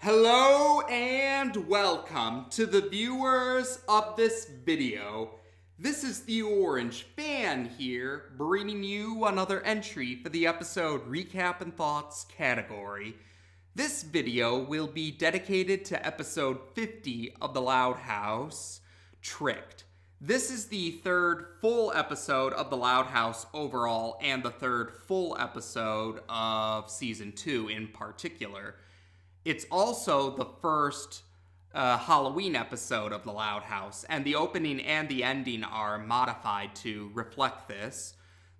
Hello and welcome to the viewers of this video. This is the Orange Fan here, bringing you another entry for the episode Recap and Thoughts category. This video will be dedicated to episode 50 of the Loud House, Tricked. This is the third full episode of the Loud House overall, and the third full episode of season 2 in particular. It's also the first Halloween episode of The Loud House, and the opening and the ending are modified to reflect this.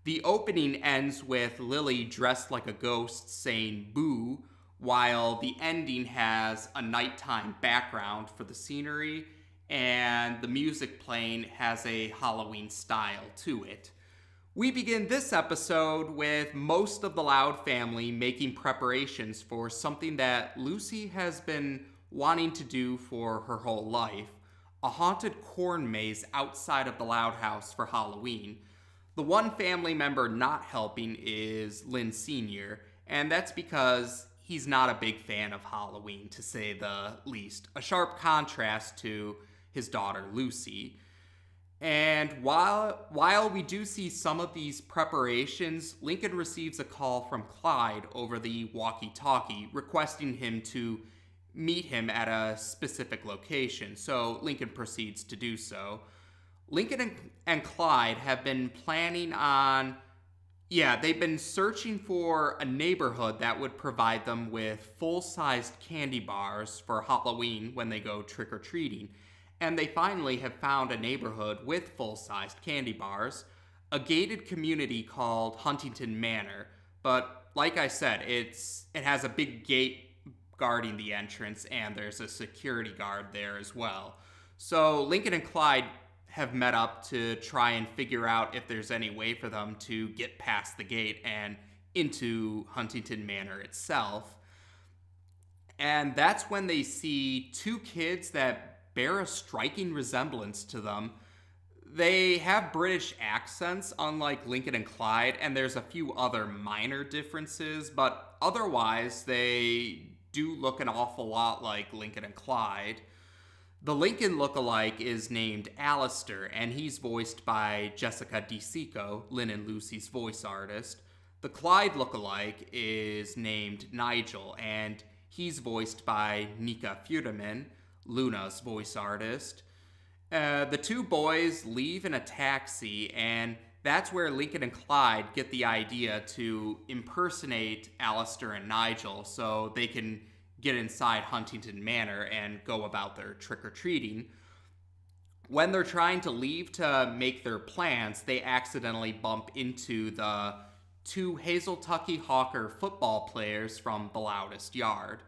The opening ends with Lily dressed like a ghost saying boo, while the ending has a nighttime background for the scenery, and the music playing has a Halloween style to it. We begin this episode with most of the Loud family making preparations for something that Lucy has been wanting to do for her whole life, a haunted corn maze outside of the Loud House for Halloween. The one family member not helping is Lynn Sr., and that's because he's not a big fan of Halloween, to say the least, a sharp contrast to his daughter Lucy. And while we do see some of these preparations, Lincoln receives a call from Clyde over the walkie-talkie requesting him to meet him at a specific location, so Lincoln proceeds to do so. Lincoln and Clyde have been planning on... they've been searching for a neighborhood that would provide them with full-sized candy bars for Halloween when they go trick-or-treating. And they finally have found a neighborhood with full-sized candy bars, a gated community called Huntington Manor. But like I said, it has a big gate guarding the entrance, and there's a security guard there as well. So Lincoln and Clyde have met up to try and figure out if there's any way for them to get past the gate and into Huntington Manor itself. And that's when they see two kids that bear a striking resemblance to them. They have British accents, unlike Lincoln and Clyde, and there's a few other minor differences, but otherwise they do look an awful lot like Lincoln and Clyde. The Lincoln lookalike is named Alistair, and he's voiced by Jessica DeSico, Lynn and Lucy's voice artist. The Clyde lookalike is named Nigel, and he's voiced by Nika Fuderman, Luna's voice artist. The two boys leave in a taxi, and that's where Lincoln and Clyde get the idea to impersonate Alistair and Nigel so they can get inside Huntington Manor and go about their trick-or-treating. When they're trying to leave to make their plans, they accidentally bump into the two Hazeltucky Hocker football players from the Loudest Yard.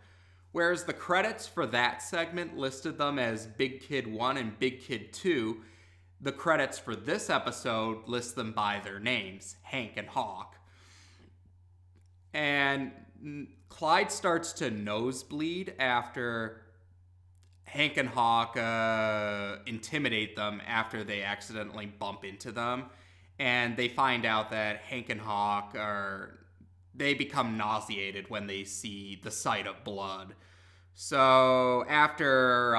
Whereas the credits for that segment listed them as Big Kid 1 and Big Kid 2, the credits for this episode list them by their names, Hank and Hawk. And Clyde starts to nosebleed after Hank and Hawk intimidate them after they accidentally bump into them. And they find out that Hank and Hawk they become nauseated when they see the sight of blood. So after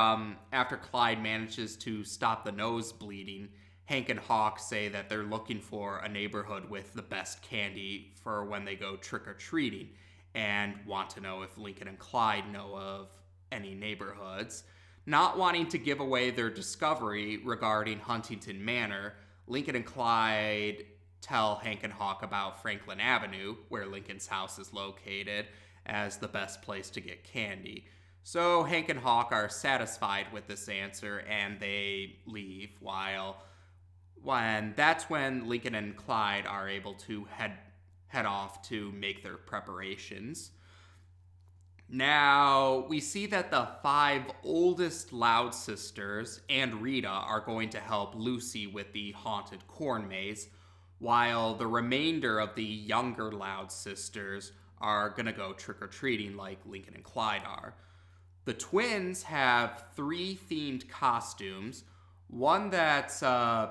Clyde manages to stop the nose bleeding, Hank and Hawk say that they're looking for a neighborhood with the best candy for when they go trick-or-treating, and want to know if Lincoln and Clyde know of any neighborhoods. Not wanting to give away their discovery regarding Huntington Manor, Lincoln and Clyde tell Hank and Hawk about Franklin Avenue, where Lincoln's house is located, as the best place to get candy. So Hank and Hawk are satisfied with this answer, and they leave, that's when Lincoln and Clyde are able to head off to make their preparations. Now, we see that the 5 oldest Loud sisters and Rita are going to help Lucy with the haunted corn maze, while the remainder of the younger Loud sisters are gonna go trick-or-treating like Lincoln and Clyde are. The twins have 3 themed costumes, one that's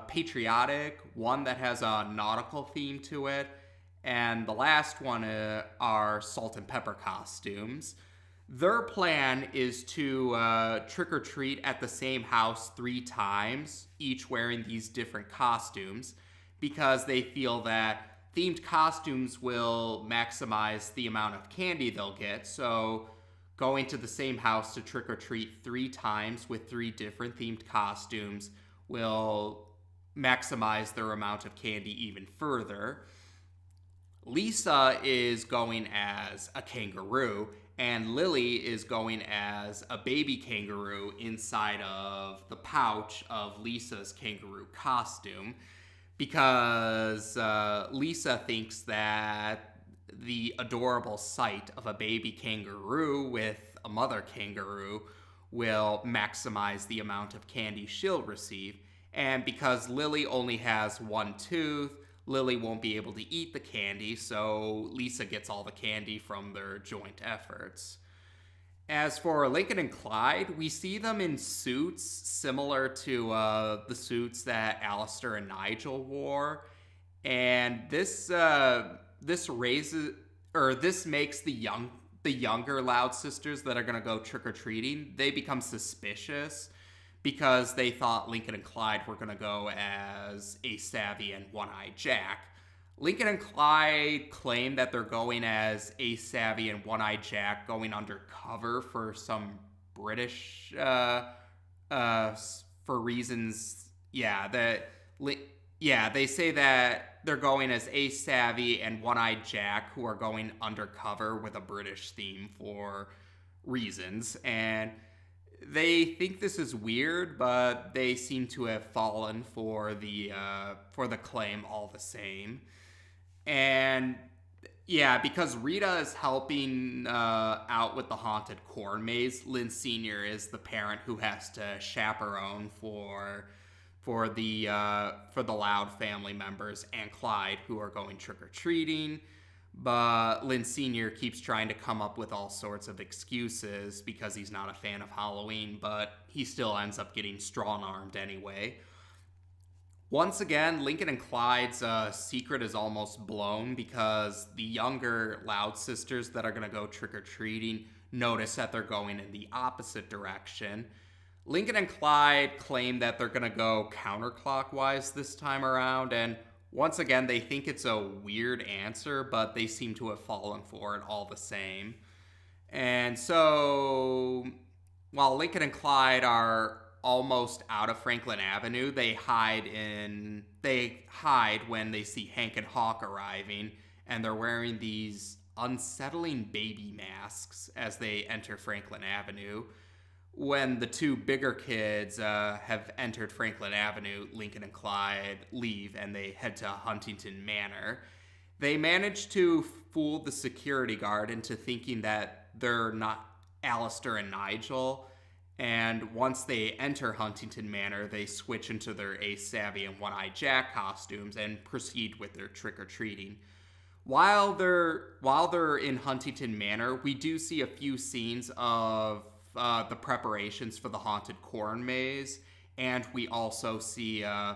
patriotic, one that has a nautical theme to it, and the last one are salt and pepper costumes. Their plan is to trick-or-treat at the same house 3 times, each wearing these different costumes, because they feel that themed costumes will maximize the amount of candy they'll get. So going to the same house to trick-or-treat 3 times with 3 different themed costumes will maximize their amount of candy even further. Lisa is going as a kangaroo, and Lily is going as a baby kangaroo inside of the pouch of Lisa's kangaroo costume, because Lisa thinks that the adorable sight of a baby kangaroo with a mother kangaroo will maximize the amount of candy she'll receive. And because Lily only has 1 tooth, Lily won't be able to eat the candy, so Lisa gets all the candy from their joint efforts. As for Lincoln and Clyde, we see them in suits similar to the suits that Alistair and Nigel wore, and this makes the younger Loud Sisters that are gonna go trick or treating, they become suspicious, because they thought Lincoln and Clyde were going to go as Ace Savvy and One-Eyed Jack. Lincoln and Clyde claim that they're going as Ace Savvy and One-Eyed Jack, going undercover for some British, for reasons, they say that they're going as Ace Savvy and One-Eyed Jack, who are going undercover with a British theme for reasons, and they think this is weird, but they seem to have fallen for the claim all the same. And yeah, because Rita is helping out with the haunted corn maze, Lynn Sr is the parent who has to chaperone for the Loud family members and Clyde, who are going trick or treating. But Lynn Sr. keeps trying to come up with all sorts of excuses because he's not a fan of Halloween, but he still ends up getting strong-armed anyway. Once again, Lincoln and Clyde's secret is almost blown because the younger Loud Sisters that are going to go trick-or-treating notice that they're going in the opposite direction. Lincoln and Clyde claim that they're going to go counterclockwise this time around, and once again, they think it's a weird answer, but they seem to have fallen for it all the same. And so, while Lincoln and Clyde are almost out of Franklin Avenue, they hide when they see Hank and Hawk arriving, and they're wearing these unsettling baby masks as they enter Franklin Avenue. When the 2 bigger kids have entered Franklin Avenue, Lincoln and Clyde leave and they head to Huntington Manor. They manage to fool the security guard into thinking that they're not Alistair and Nigel. And once they enter Huntington Manor, they switch into their Ace Savvy and One-Eyed Jack costumes and proceed with their trick-or-treating. While they're in Huntington Manor, we do see a few scenes of the preparations for the haunted corn maze, and we also see the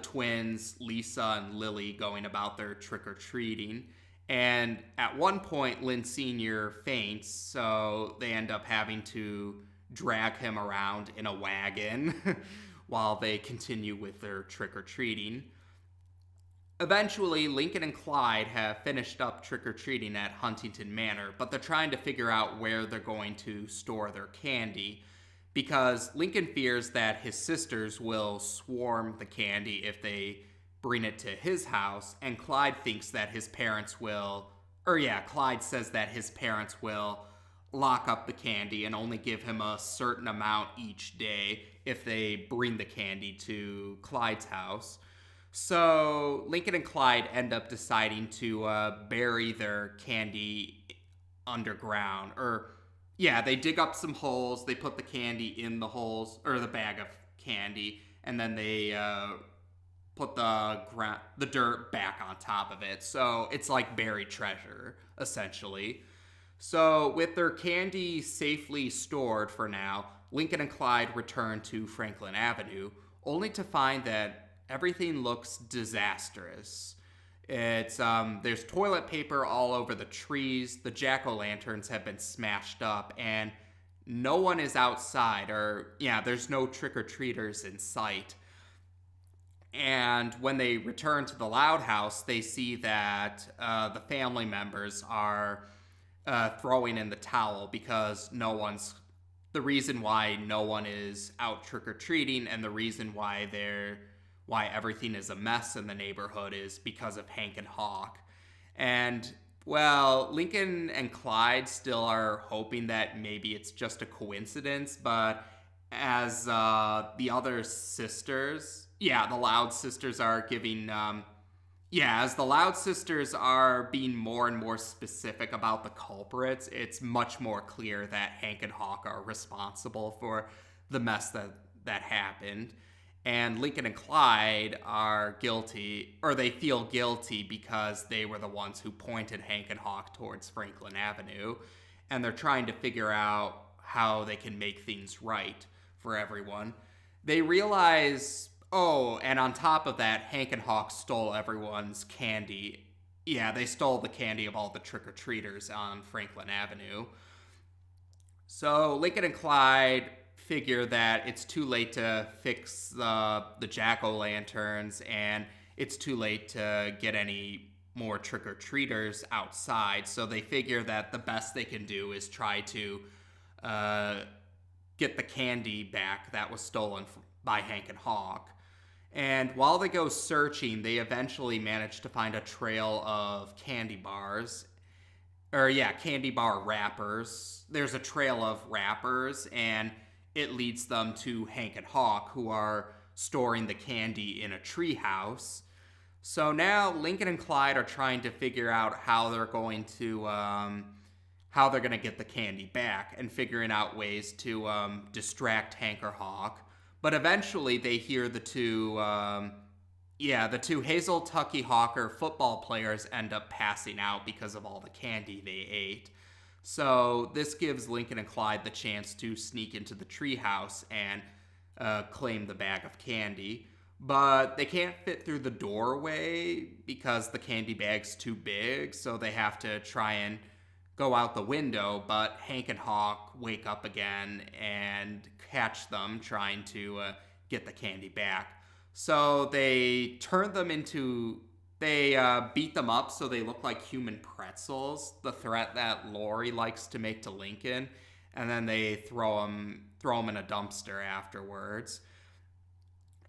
twins Lisa and Lily going about their trick-or-treating. And at one point, Lynn Sr. faints, so they end up having to drag him around in a wagon while they continue with their trick-or-treating. Eventually, Lincoln and Clyde have finished up trick-or-treating at Huntington Manor, but they're trying to figure out where they're going to store their candy, because Lincoln fears that his sisters will swarm the candy if they bring it to his house, and Clyde says that his parents will lock up the candy and only give him a certain amount each day if they bring the candy to Clyde's house. So Lincoln and Clyde end up deciding to bury their candy underground. They dig up some holes, they put the candy in the holes, or the bag of candy, and then they put the dirt back on top of it. So it's like buried treasure, essentially. So with their candy safely stored for now, Lincoln and Clyde return to Franklin Avenue, only to find that everything looks disastrous. There's toilet paper all over the trees. The jack-o'-lanterns have been smashed up, and no one is outside, there's no trick-or-treaters in sight. And when they return to the Loud house, they see that the family members are throwing in the towel because the reason why no one is out trick-or-treating and the reason why everything is a mess in the neighborhood is because of Hank and Hawk. And, well, Lincoln and Clyde still are hoping that maybe it's just a coincidence, but as the other sisters, the Loud Sisters are as the Loud Sisters are being more and more specific about the culprits, it's much more clear that Hank and Hawk are responsible for the mess that happened. And Lincoln and Clyde are guilty, or they feel guilty because they were the ones who pointed Hank and Hawk towards Franklin Avenue. And they're trying to figure out how they can make things right for everyone. They realize, and on top of that, Hank and Hawk stole everyone's candy. Yeah, they stole the candy of all the trick-or-treaters on Franklin Avenue. So Lincoln and Clyde figure that it's too late to fix the jack-o'-lanterns, and it's too late to get any more trick-or-treaters outside. So they figure that the best they can do is try to get the candy back that was stolen by Hank and Hawk. And while they go searching, they eventually manage to find a trail of candy bar wrappers. There's a trail of wrappers, and it leads them to Hank and Hawk, who are storing the candy in a treehouse. So now Lincoln and Clyde are trying to figure out how they're going to get the candy back and figuring out ways to distract Hank or Hawk. But eventually they hear the two Hazeltucky Hocker football players end up passing out because of all the candy they ate. So this gives Lincoln and Clyde the chance to sneak into the treehouse and claim the bag of candy. But they can't fit through the doorway because the candy bag's too big, so they have to try and go out the window, but Hank and Hawk wake up again and catch them trying to get the candy back. So they beat them up so they look like human pretzels, the threat that Lori likes to make to Lincoln, and then they throw them in a dumpster afterwards.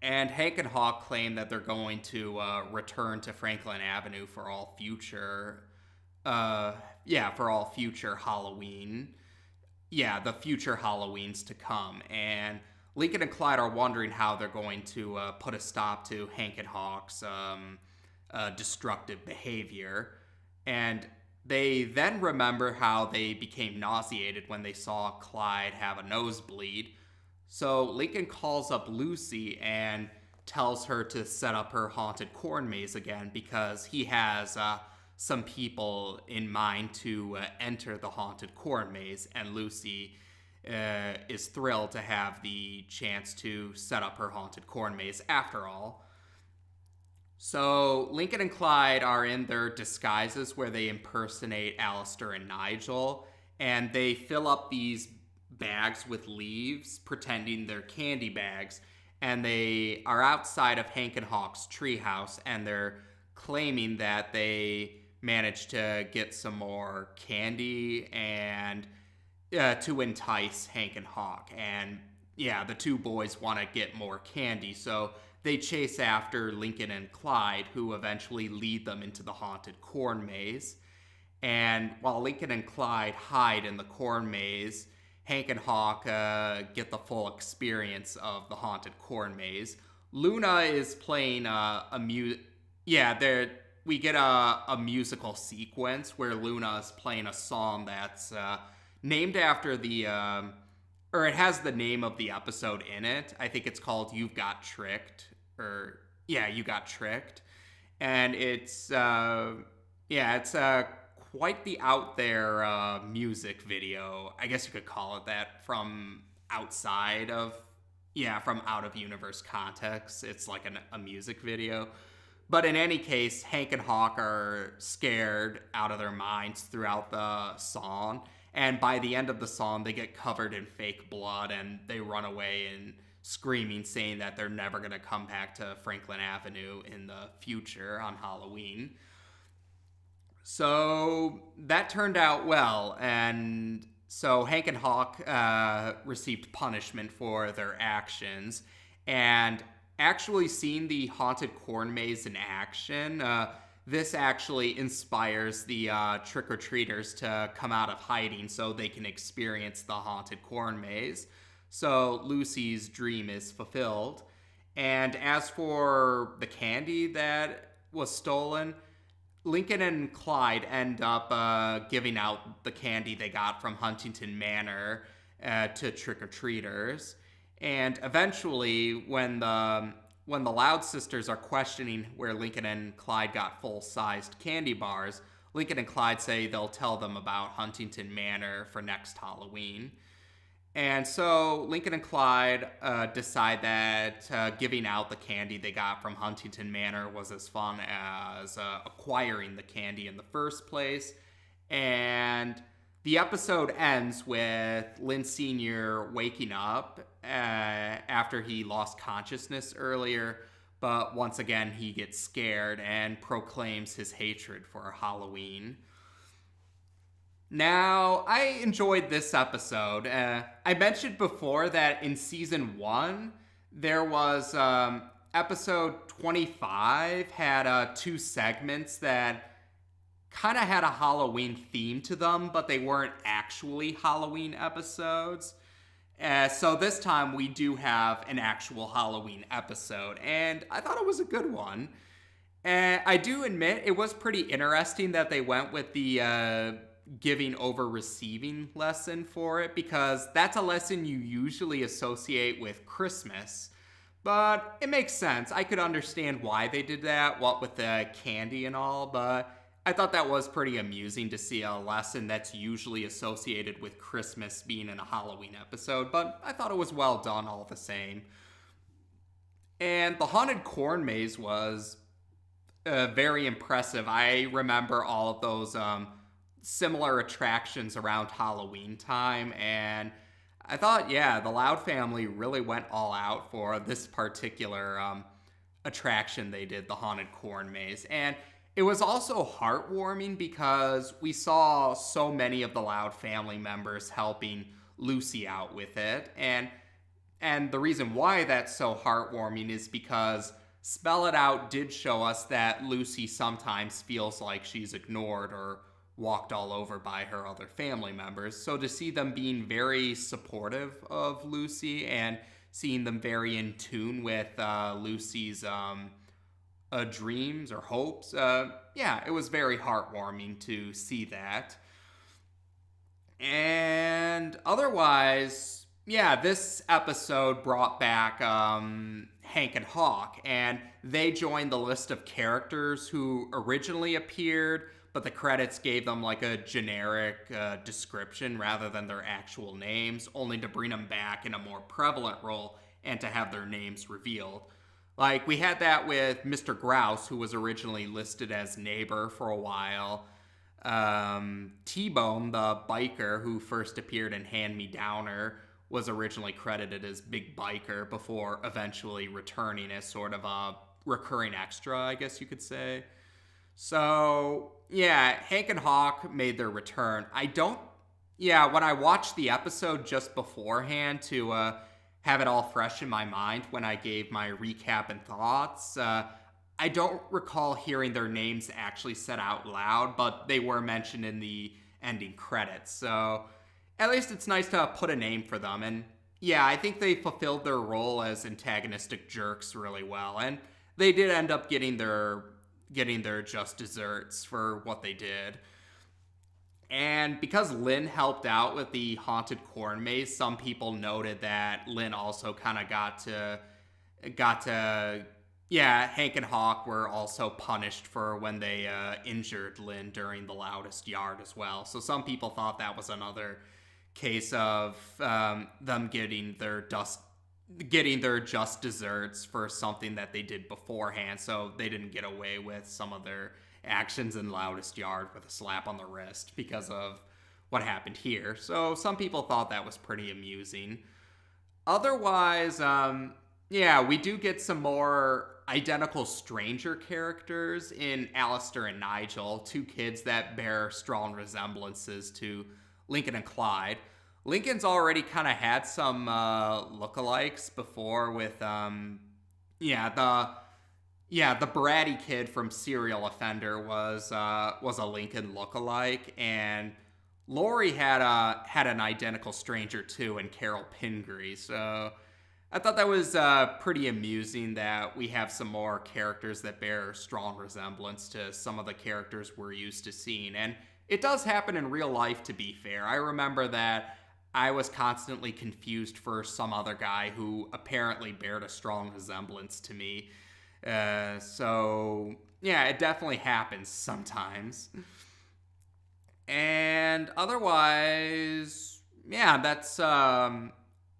And Hank and Hawk claim that they're going to return to Franklin Avenue for all future Halloween. The future Halloweens to come. And Lincoln and Clyde are wondering how they're going to put a stop to Hank and Hawk's destructive behavior. And they then remember how they became nauseated when they saw Clyde have a nosebleed. So Lincoln calls up Lucy and tells her to set up her haunted corn maze again because he has some people in mind to enter the haunted corn maze, and Lucy is thrilled to have the chance to set up her haunted corn maze after all. So Lincoln and Clyde are in their disguises where they impersonate Alistair and Nigel, and they fill up these bags with leaves, pretending they're candy bags, and they are outside of Hank and Hawk's treehouse, and they're claiming that they managed to get some more candy and to entice Hank and Hawk. And the two boys want to get more candy, so they chase after Lincoln and Clyde, who eventually lead them into the haunted corn maze. And while Lincoln and Clyde hide in the corn maze, Hank and Hawk get the full experience of the haunted corn maze. Luna is playing we get a musical sequence where Luna is playing a song that's named after it has the name of the episode in it. I think it's called You Got Tricked, You Got Tricked. And it's quite the out there music video. I guess you could call it that from out of universe context. It's like a music video. But in any case, Hank and Hawk are scared out of their minds throughout the song. And by the end of the song, they get covered in fake blood and they run away and screaming, saying that they're never going to come back to Franklin Avenue in the future on Halloween. So that turned out well. And so Hank and Hawk received punishment for their actions. And actually seeing the haunted corn maze in action, this actually inspires the trick-or-treaters to come out of hiding so they can experience the haunted corn maze. So Lucy's dream is fulfilled. And as for the candy that was stolen, Lincoln and Clyde end up giving out the candy they got from Huntington Manor to trick-or-treaters. And eventually, when the Loud Sisters are questioning where Lincoln and Clyde got full-sized candy bars, Lincoln and Clyde say they'll tell them about Huntington Manor for next Halloween. And so Lincoln and Clyde decide that giving out the candy they got from Huntington Manor was as fun as acquiring the candy in the first place. And the episode ends with Lynn Sr. waking up after he lost consciousness earlier, but once again he gets scared and proclaims his hatred for Halloween. Now, I enjoyed this episode. I mentioned before that in season 1, there was episode 25 had 2 segments that kind of had a Halloween theme to them, but they weren't actually Halloween episodes. So this time we do have an actual Halloween episode, and I thought it was a good one. I do admit it was pretty interesting that they went with the giving over receiving lesson for it, because that's a lesson you usually associate with Christmas. But it makes sense. I could understand why they did that, what with the candy and all, but I thought that was pretty amusing to see a lesson that's usually associated with Christmas being in a Halloween episode, but I thought it was well done all the same. And the haunted corn maze was very impressive. I remember all of those similar attractions around Halloween time, and I thought, yeah, the Loud family really went all out for this particular attraction they did, the haunted corn maze. And it was also heartwarming because we saw so many of the Loud family members helping Lucy out with it. And the reason why that's so heartwarming is because Spell It Out did show us that Lucy sometimes feels like she's ignored or walked all over by her other family members. So to see them being very supportive of Lucy and seeing them very in tune with Lucy's dreams or hopes, yeah, it was very heartwarming to see that. And otherwise, yeah, this episode brought back Hank and Hawk, and they joined the list of characters who originally appeared, but the credits gave them like a generic description rather than their actual names, only to bring them back in a more prevalent role and to have their names revealed. Like, we had that with Mr. Grouse, who was originally listed as Neighbor for a while. T-Bone, the biker who first appeared in Hand Me Downer, was originally credited as Big Biker before eventually returning as sort of a recurring extra, I guess you could say. So, yeah, Hank and Hawk made their return. When I watched the episode just beforehand to have it all fresh in my mind when I gave my recap and thoughts, I don't recall hearing their names actually said out loud, but they were mentioned in the ending credits. So at least it's nice to put a name for them. And yeah, I think they fulfilled their role as antagonistic jerks really well. And they did end up getting their just desserts for what they did. And because Lynn helped out with the haunted corn maze, some people noted that Lynn also kind of got to Hank and Hawk were also punished for when they injured Lynn during the Loudest Yard as well. So some people thought that was another case of them getting their getting their just desserts for something that they did beforehand, so they didn't get away with some of their actions in Loudest Yard with a slap on the wrist because of what happened here. So some people thought that was pretty amusing. Otherwise, yeah, we do get some more identical stranger characters in Alistair and Nigel, two kids that bear strong resemblances to Lincoln and Clyde. Lincoln's already kind of had some lookalikes before with, the bratty kid from Serial Offender was a Lincoln lookalike, and Laurie had an identical stranger too in Carol Pingree. So I thought that was pretty amusing that we have some more characters that bear strong resemblance to some of the characters we're used to seeing. And it does happen in real life, to be fair. I remember that I was constantly confused for some other guy who apparently bared a strong resemblance to me. So, yeah, it definitely happens sometimes. And otherwise, yeah, that's all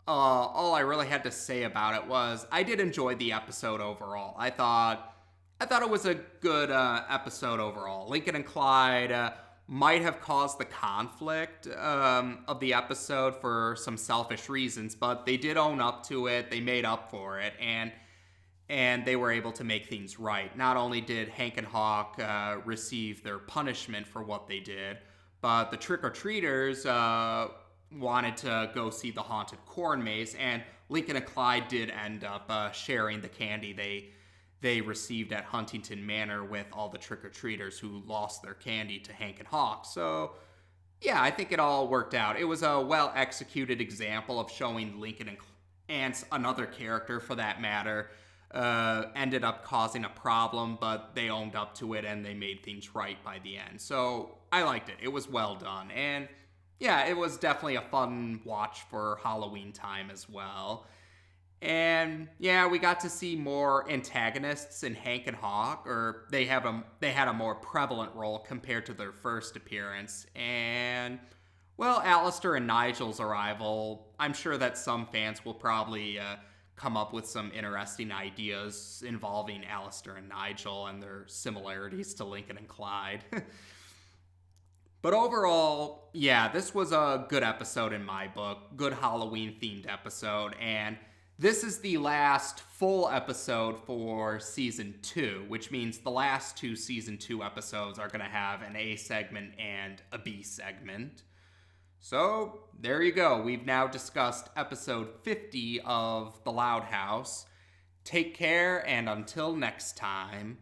I really had to say about it. Was I did enjoy the episode overall. I thought it was a good episode overall. Lincoln and Clyde might have caused the conflict of the episode for some selfish reasons, but they did own up to it. They made up for it, and they were able to make things right. Not only did Hank and Hawk receive their punishment for what they did, but the trick-or-treaters wanted to go see the haunted corn maze, and Lincoln and Clyde did end up sharing the candy they received at Huntington Manor with all the trick-or-treaters who lost their candy to Hank and Hawk. So, yeah, I think it all worked out. It was a well-executed example of showing Lincoln and another character, for that matter, ended up causing a problem, but they owned up to it and they made things right by the end. So, I liked it. It was well done. And, yeah, it was definitely a fun watch for Halloween time as well. And yeah, we got to see more antagonists in Hank and Hawk, or they had a more prevalent role compared to their first appearance. And well, Alistair and Nigel's arrival, I'm sure that some fans will probably come up with some interesting ideas involving Alistair and Nigel and their similarities to Lincoln and Clyde. But overall, yeah, this was a good episode in my book. Good Halloween-themed episode, and this is the last full episode for Season 2, which means the last two Season 2 episodes are going to have an A segment and a B segment. So, there you go. We've now discussed episode 50 of The Loud House. Take care, and until next time...